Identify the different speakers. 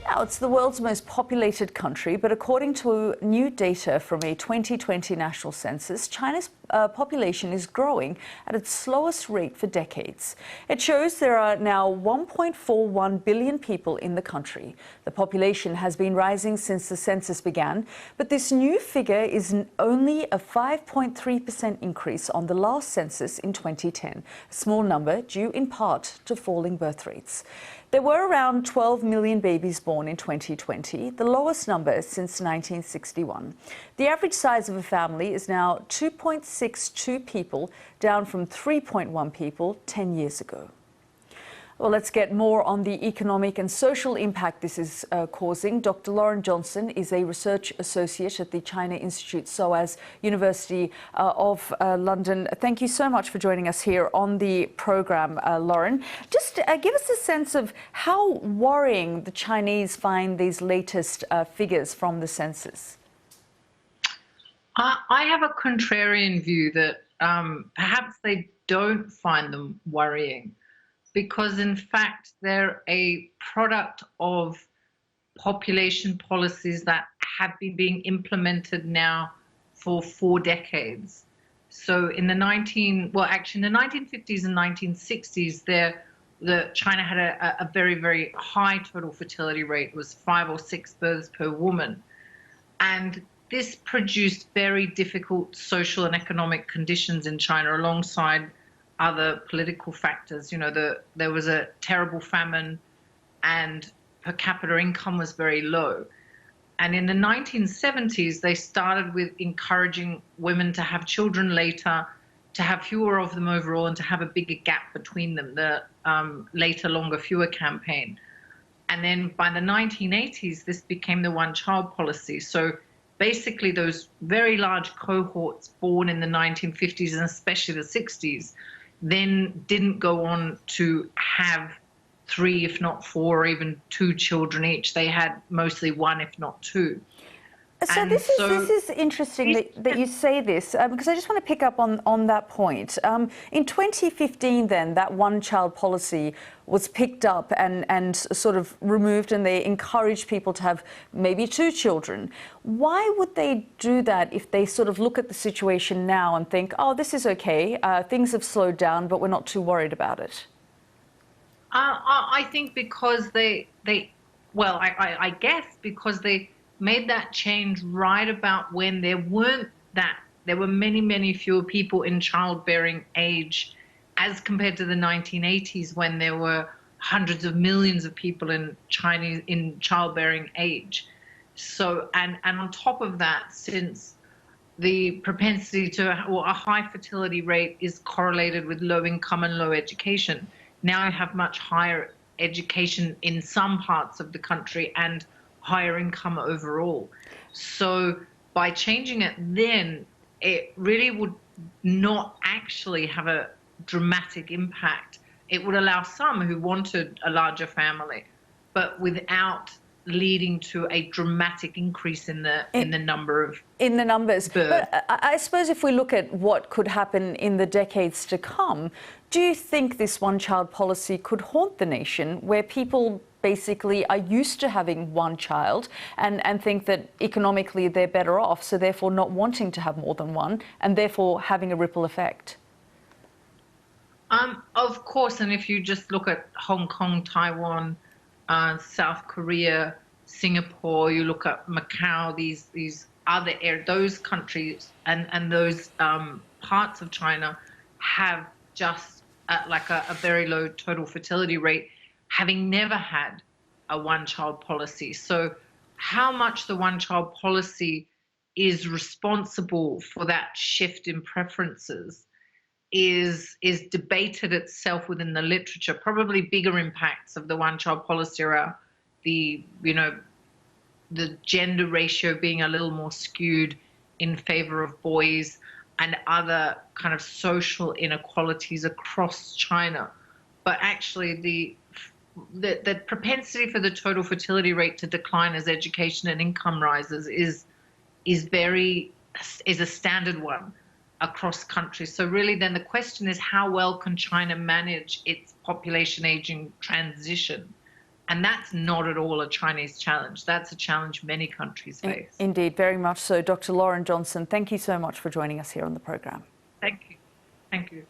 Speaker 1: Now, it's the world's most populated country, but according to new data from a 2020 national census, China's population is growing at its slowest rate for decades. It shows there are now 1.41 billion people in the country. The population has been rising since the census began, but this new figure is only a 5.3% increase on the last census in 2010, a small number due in part to falling birth rates. There were around 12 million babies born in 2020, the lowest number since 1961. The average size of a family is now 2.62 people, down from 3.1 people 10 years ago. Well, let's get more on the economic and social impact this is causing. Dr. Lauren Johnson is a research associate at the China Institute, SOAS, University of London. Thank you so much for joining us here on the program, Lauren. Just give us a sense of how worrying the Chinese find these latest figures from the census.
Speaker 2: I have a contrarian view that perhaps they don't find them worrying, because in fact they're a product of population policies that have been being implemented now for 4 decades. So in the 1950s and 1960s, China had a very, very high total fertility rate. It was 5 or 6 births per woman. And this produced very difficult social and economic conditions in China alongside other political factors. You know, there was a terrible famine and per capita income was very low. And in the 1970s, they started with encouraging women to have children later, to have fewer of them overall, and to have a bigger gap between them, the later, longer, fewer campaign. And then by the 1980s, this became the one-child policy. So basically those very large cohorts born in the 1950s and especially the 60s then didn't go on to have 3, if not 4, or even 2 children each. They had mostly 1, if not 2.
Speaker 1: So this is interesting that you say this, because I just want to pick up on that point. In 2015 then, that one-child policy was picked up and sort of removed, and they encouraged people to have maybe 2 children. Why would they do that if they sort of look at the situation now and think, oh, this is okay, things have slowed down, but we're not too worried about it?
Speaker 2: I think because I guess because they made that change right about when there were many, many fewer people in childbearing age as compared to the 1980s, when there were hundreds of millions of people in China in childbearing age. So, and on top of that, since the propensity to, or a high fertility rate is correlated with low income and low education, now I have much higher education in some parts of the country and higher income overall. So by changing it then, it really would not actually have a dramatic impact. It would allow some who wanted a larger family, but without leading to a dramatic increase in the numbers.
Speaker 1: But I suppose if we look at what could happen in the decades to come, do you think this one-child policy could haunt the nation, where people basically are used to having 1 child and think that economically they're better off, so therefore not wanting to have more than 1, and therefore having a ripple effect?
Speaker 2: Of course, and if you just look at Hong Kong, Taiwan, South Korea, Singapore, you look at Macau, these other those countries and those parts of China have just like a very low total fertility rate, having never had a one-child policy. So how much the one-child policy is responsible for that shift in preferences is debated itself within the literature. Probably bigger impacts of the one-child policy are the gender ratio being a little more skewed in favor of boys, and other kind of social inequalities across China. But actually the propensity for the total fertility rate to decline as education and income rises is a standard one across countries. So really then the question is, how well can China manage its population aging transition? And that's not at all a Chinese challenge. That's a challenge many countries face.
Speaker 1: Indeed, very much so. Dr. Lauren Johnson, thank you so much for joining us here on the program.
Speaker 2: Thank you. Thank you.